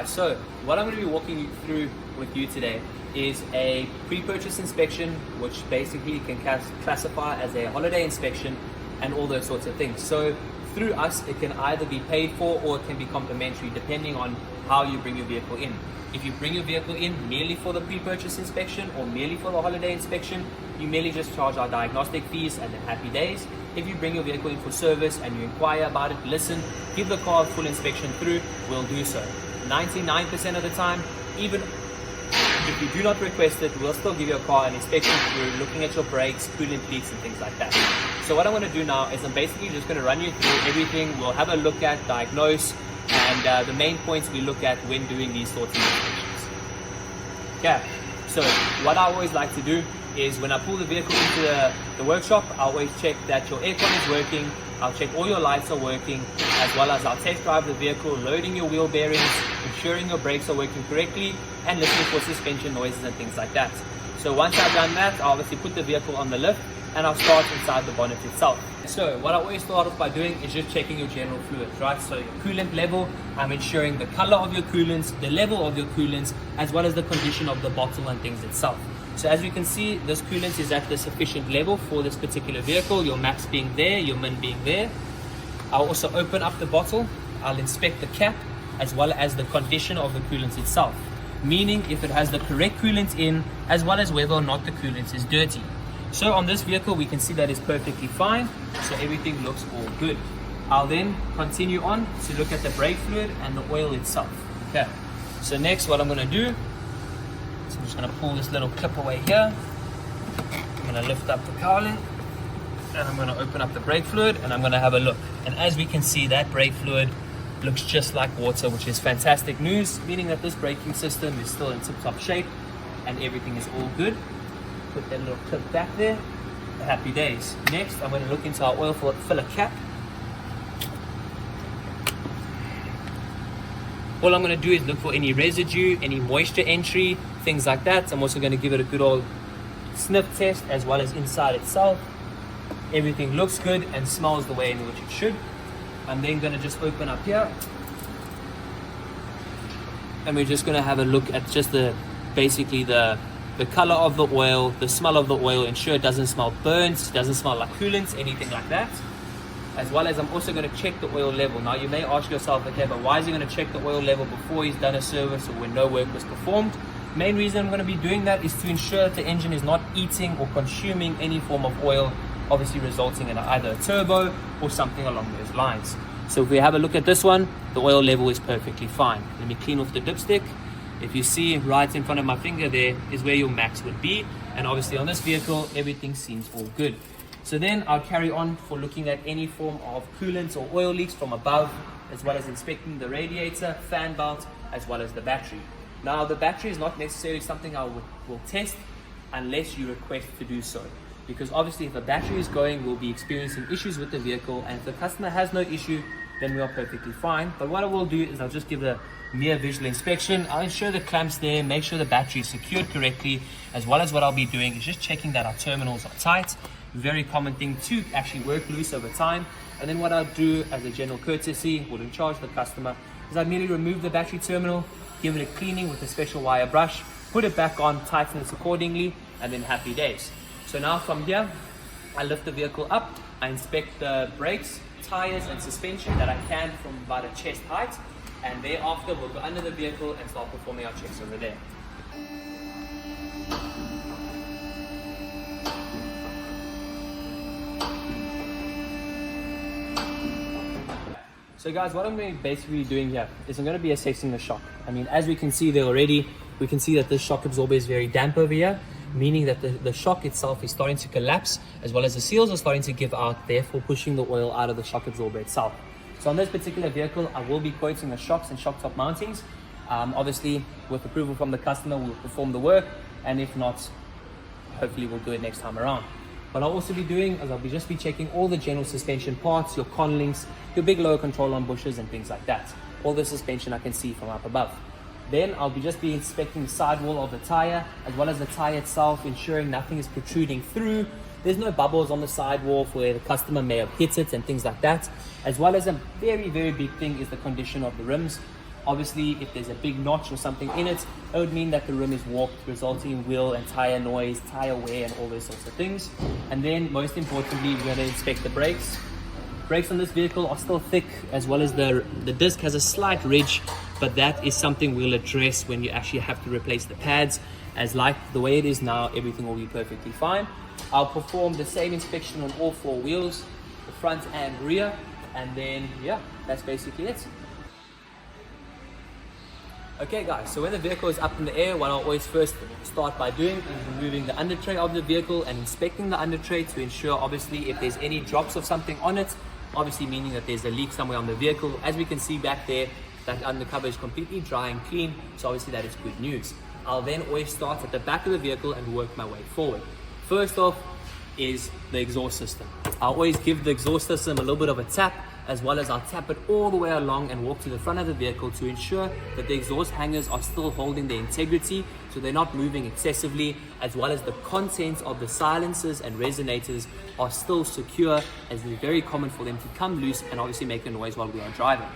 Alright, so what I'm going to be walking you through with you today is a pre-purchase inspection, which basically can classify as a holiday inspection and all those sorts of things. So through us, it can either be paid for or it can be complimentary depending on how you bring your vehicle in. If you bring your vehicle in merely for the pre-purchase inspection or merely for the holiday inspection, you merely just charge our diagnostic fees and then happy days. If you bring your vehicle in for service and you inquire about it, listen, give the car a full inspection through, we'll do so. 99% of the time, even if you do not request it, we'll still give you a car an inspection through, looking at your brakes, coolant leaks and things like that. So what I'm going to do now is I'm basically just going to run you through everything. We'll have a look at, diagnose, and the main points we look at when doing these sorts of inspections. Okay, so what I always like to do is when I pull the vehicle into the workshop, I always check that your aircon is working, I'll check all your lights are working, as well as I'll test drive the vehicle, loading your wheel bearings, ensuring your brakes are working correctly, and listening for suspension noises and things like that. So once I've done that, I'll obviously put the vehicle on the lift and I'll start inside the bonnet itself. So what I always start off by doing is just checking your general fluids, right? So your coolant level, I'm ensuring the color of your coolants, the level of your coolants, as well as the condition of the bottle and things itself. So as you can see, this coolant is at the sufficient level for this particular vehicle, your max being there, your min being there. I'll also open up the bottle, I'll inspect the cap, as well as the condition of the coolant itself, meaning if it has the correct coolant in, as well as whether or not the coolant is dirty. So on this vehicle, we can see that it's perfectly fine, so everything looks all good. I'll then continue on to look at the brake fluid and the oil itself. Okay, so next what I'm going to do, so I'm just going to pull this little clip away here. I'm going to lift up the cowling and I'm going to open up the brake fluid and I'm going to have a look. And as we can see, that brake fluid looks just like water, which is fantastic news, meaning that this braking system is still in tip-top shape and everything is all good. Put that little clip back there. Happy days. Next, I'm going to look into our oil filler cap. All I'm going to do is look for any residue, any moisture entry, things like that. I'm also going to give it a good old sniff test as well as inside itself. Everything looks good and smells the way in which it should. I'm then going to just open up here and we're just going to have a look at just basically the color of the oil, the smell of the oil, ensure it doesn't smell burnt, doesn't smell like coolant, anything like that. As well as I'm also going to check the oil level. Now you may ask yourself, okay, but why is he going to check the oil level before he's done a service or when no work was performed? Main reason I'm going to be doing that is to ensure that the engine is not eating or consuming any form of oil, obviously resulting in either a turbo or something along those lines. So if we have a look at this one, the oil level is perfectly fine. Let me clean off the dipstick. If you see right in front of my finger, there is where your max would be, and obviously on this vehicle everything seems all good. So then I'll carry on for looking at any form of coolant or oil leaks from above, as well as inspecting the radiator, fan belt, as well as the battery. Now the battery is not necessarily something I will test unless you request to do so, because obviously if the battery is going, we'll be experiencing issues with the vehicle, and if the customer has no issue, then we are perfectly fine. But what I will do is I'll just give a mere visual inspection. I'll ensure the clamps there, make sure the battery is secured correctly, as well as what I'll be doing is just checking that our terminals are tight. Very common thing to actually work loose over time. And then what I'll do as a general courtesy, will charge the customer, is I merely remove the battery terminal, give it a cleaning with a special wire brush, put it back on, tighten it accordingly, and then happy days. So now from here, I lift the vehicle up, I inspect the brakes, tires and suspension that I can from about a chest height, and thereafter we'll go under the vehicle and start performing our checks over there. So guys, what I'm going to be basically doing here is I'm going to be assessing the shock. I mean, as we can see there already, we can see that this shock absorber is very damp over here, meaning that the shock itself is starting to collapse, as well as the seals are starting to give out, therefore pushing the oil out of the shock absorber itself. So on this particular vehicle, I will be quoting the shocks and shock top mountings. Obviously, with approval from the customer, we'll perform the work, and if not, hopefully we'll do it next time around. What I'll also be doing is I'll just be checking all the general suspension parts, your con links, your big lower control arm bushes and things like that. All the suspension I can see from up above. Then I'll just be inspecting the sidewall of the tire, as well as the tire itself, ensuring nothing is protruding through. There's no bubbles on the sidewall where the customer may have hit it and things like that. As well as a very, very big thing is the condition of the rims. Obviously, if there's a big notch or something in it, it would mean that the rim is warped, resulting in wheel and tire noise, tire wear, and all those sorts of things. And then, most importantly, we're going to inspect the brakes. Brakes on this vehicle are still thick, as well as the disc has a slight ridge, but that is something we'll address when you actually have to replace the pads. As like the way it is now, everything will be perfectly fine. I'll perform the same inspection on all 4 wheels, the front and rear, and then yeah, that's basically it. Okay guys, so when the vehicle is up in the air, what I'll always first start by doing is removing the under tray of the vehicle and inspecting the under tray to ensure obviously if there's any drops of something on it, obviously meaning that there's a leak somewhere on the vehicle. As we can see back there, that undercover is completely dry and clean, so obviously that is good news. I'll then always start at the back of the vehicle and work my way forward. First off is the exhaust system. I'll always give the exhaust system a little bit of a tap, as well as I'll tap it all the way along and walk to the front of the vehicle to ensure that the exhaust hangers are still holding their integrity, so they're not moving excessively, as well as the contents of the silencers and resonators are still secure, as it's very common for them to come loose and obviously make a noise while we are driving.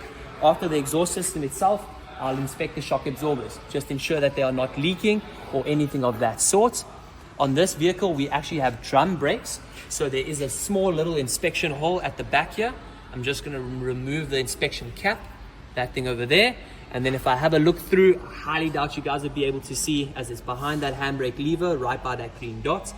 After the exhaust system itself, I'll inspect the shock absorbers, just ensure that they are not leaking or anything of that sort. On this vehicle, we actually have drum brakes, so there is a small little inspection hole at the back here. I'm just going to remove the inspection cap, that thing over there, and then if I have a look through, I highly doubt you guys will be able to see, as it's behind that handbrake lever right by that green dot.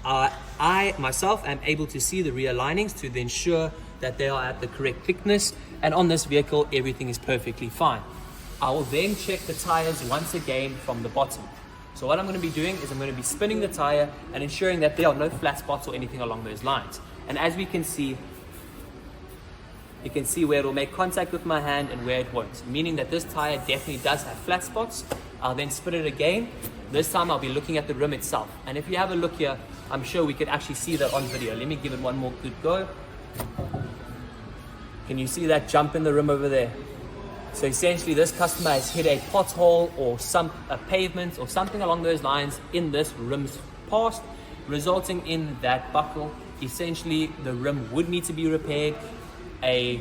I myself am able to see the rear linings to ensure that they are at the correct thickness, and on this vehicle everything is perfectly fine. I will then check the tires once again from the bottom. So what I'm going to be doing is I'm going to be spinning the tire and ensuring that there are no flat spots or anything along those lines. And as we can see, you can see where it will make contact with my hand and where it won't, meaning that this tire definitely does have flat spots. I'll then spin it again. This time I'll be looking at the rim itself. And if you have a look here, I'm sure we could actually see that on video. Let me give it one more good go. Can you see that jump in the rim over there? So essentially this customer has hit a pothole or a pavement or something along those lines in this rim's past, resulting in that buckle. Essentially the rim would need to be repaired. A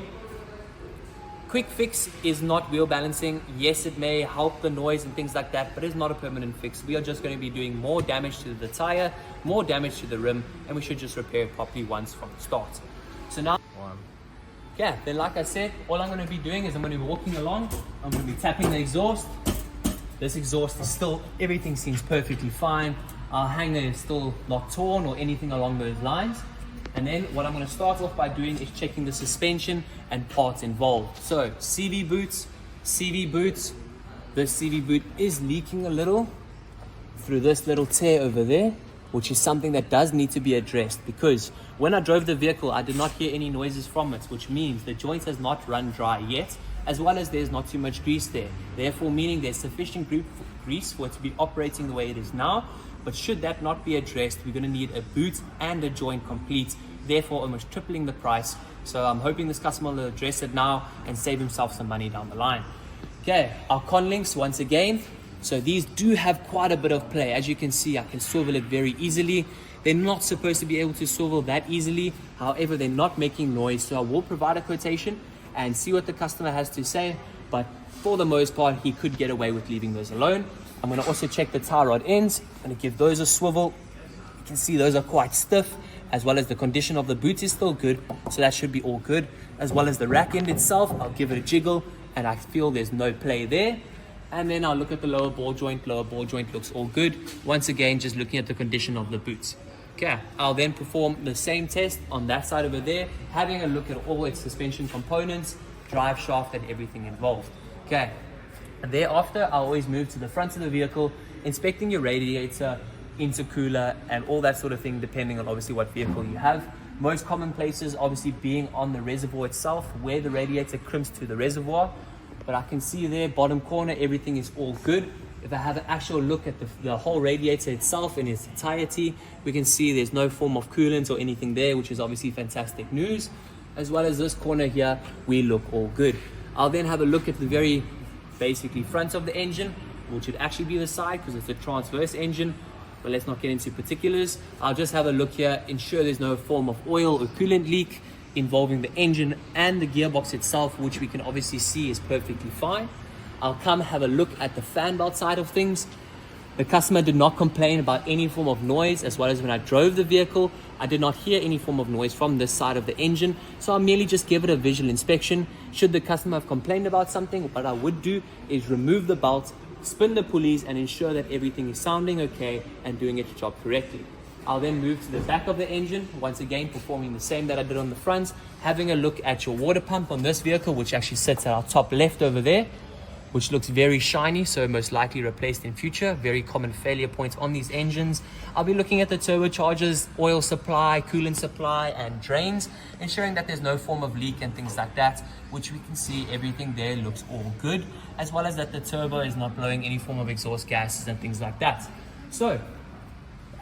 quick fix is not wheel balancing. Yes, it may help the noise and things like that, but it's not a permanent fix. We are just going to be doing more damage to the tire, more damage to the rim, and we should just repair it properly once from the start. So now, yeah, then like I said, all I'm going to be doing is I'm going to be walking along. I'm going to be tapping the exhaust. This exhaust is still, everything seems perfectly fine. Our hanger is still not torn or anything along those lines. And then what I'm going to start off by doing is checking the suspension and parts involved. So CV boots. This CV boot is leaking a little through this little tear over there, which is something that does need to be addressed, because when I drove the vehicle, I did not hear any noises from it, which means the joint has not run dry yet, as well as there's not too much grease there. Therefore, meaning there's sufficient grease for it to be operating the way it is now. But should that not be addressed, we're going to need a boot and a joint complete, therefore almost tripling the price. So I'm hoping this customer will address it now and save himself some money down the line. Okay, our con links once again. So these do have quite a bit of play. As you can see, I can swivel it very easily. They're not supposed to be able to swivel that easily. However, they're not making noise. So I will provide a quotation and see what the customer has to say. But for the most part, he could get away with leaving those alone. I'm going to also check the tie rod ends. I'm going to give those a swivel. You can see those are quite stiff, as well as the condition of the boot is still good. So that should be all good. As well as the rack end itself, I'll give it a jiggle and I feel there's no play there. And then I'll look at the lower ball joint. Lower ball joint looks all good. Once again, just looking at the condition of the boots. Okay, I'll then perform the same test on that side over there, having a look at all its suspension components, drive shaft and everything involved. Okay, and thereafter I'll always move to the front of the vehicle, inspecting your radiator, intercooler and all that sort of thing, depending on obviously what vehicle you have. Most common places obviously being on the reservoir itself, where the radiator crimps to the reservoir. But I can see there, bottom corner, everything is all good. If I have an actual look at the whole radiator itself in its entirety, we can see there's no form of coolant or anything there, which is obviously fantastic news. As well as this corner here, we look all good. I'll then have a look at the very basically front of the engine, which would actually be the side because it's a transverse engine. But let's not get into particulars. I'll just have a look here, ensure there's no form of oil or coolant leak involving the engine and the gearbox itself, which we can obviously see is perfectly fine. I'll come have a look at the fan belt side of things. The customer did not complain about any form of noise, as well as when I drove the vehicle, I did not hear any form of noise from this side of the engine. So I'll merely just give it a visual inspection. Should the customer have complained about something, what I would do is remove the belts, spin the pulleys, and ensure that everything is sounding okay and doing its job correctly. I'll then move to the back of the engine, once again performing the same that I did on the front, having a look at your water pump on this vehicle, which actually sits at our top left over there, which looks very shiny, so most likely replaced in future. Very common failure points on these engines. I'll be looking at the turbochargers, oil supply, coolant supply, and drains, ensuring that there's no form of leak and things like that, which we can see everything there looks all good, as well as that the turbo is not blowing any form of exhaust gases and things like that. So,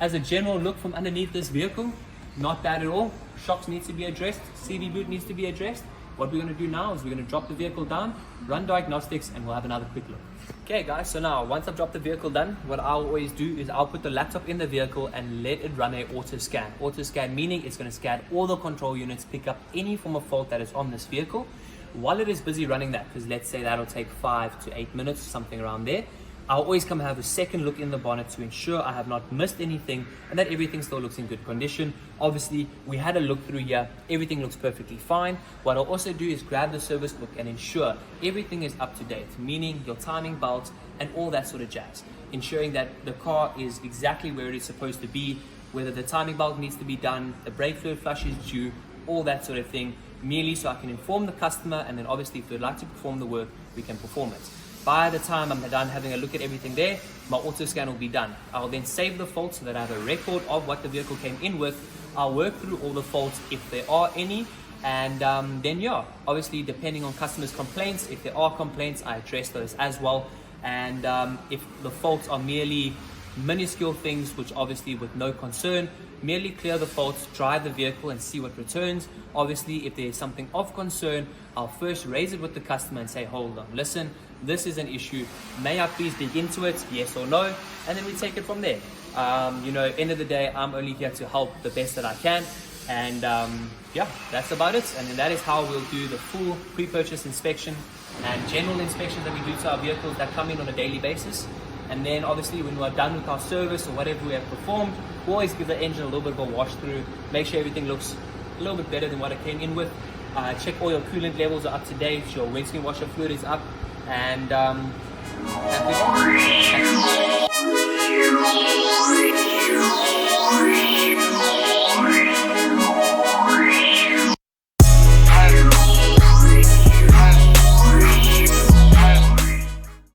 as a general look from underneath this vehicle, not bad at all. Shocks need to be addressed, CV boot needs to be addressed. What we're going to do now is we're going to drop the vehicle down, run diagnostics, and we'll have another quick look. Okay guys, so now once I've dropped the vehicle down, what I'll always do is I'll put the laptop in the vehicle and let it run a auto scan. Auto scan meaning it's going to scan all the control units, pick up any form of fault that is on this vehicle. While it is busy running that, because let's say that'll take 5 to 8 minutes, something around there, I'll always come have a second look in the bonnet to ensure I have not missed anything and that everything still looks in good condition. Obviously, we had a look through here, everything looks perfectly fine. What I'll also do is grab the service book and ensure everything is up to date, meaning your timing belt and all that sort of jazz. Ensuring that the car is exactly where it is supposed to be, whether the timing belt needs to be done, the brake fluid flush is due, all that sort of thing, merely so I can inform the customer, and then obviously if they'd like to perform the work, we can perform it. By the time I'm done having a look at everything there, my auto scan will be done. I'll then save the faults so that I have a record of what the vehicle came in with. I'll work through all the faults if there are any, and then yeah, obviously depending on customers' complaints, if there are complaints, I address those as well. And if the faults are merely minuscule things, which obviously with no concern, merely clear the faults, drive the vehicle and see what returns. Obviously if there is something of concern, I'll first raise it with the customer and say, hold on, listen, this is an issue, may I please dig into it, yes or no, and then we take it from there. End of the day, I'm only here to help the best that I can, and yeah, that's about it. And then that is how we'll do the full pre-purchase inspection and general inspections that we do to our vehicles that come in on a daily basis. And then obviously when we're done with our service or whatever we have performed, we'll always give the engine a little bit of a wash through, make sure everything looks a little bit better than what it came in with. Check all your coolant levels are up to date, your windscreen washer fluid is up, and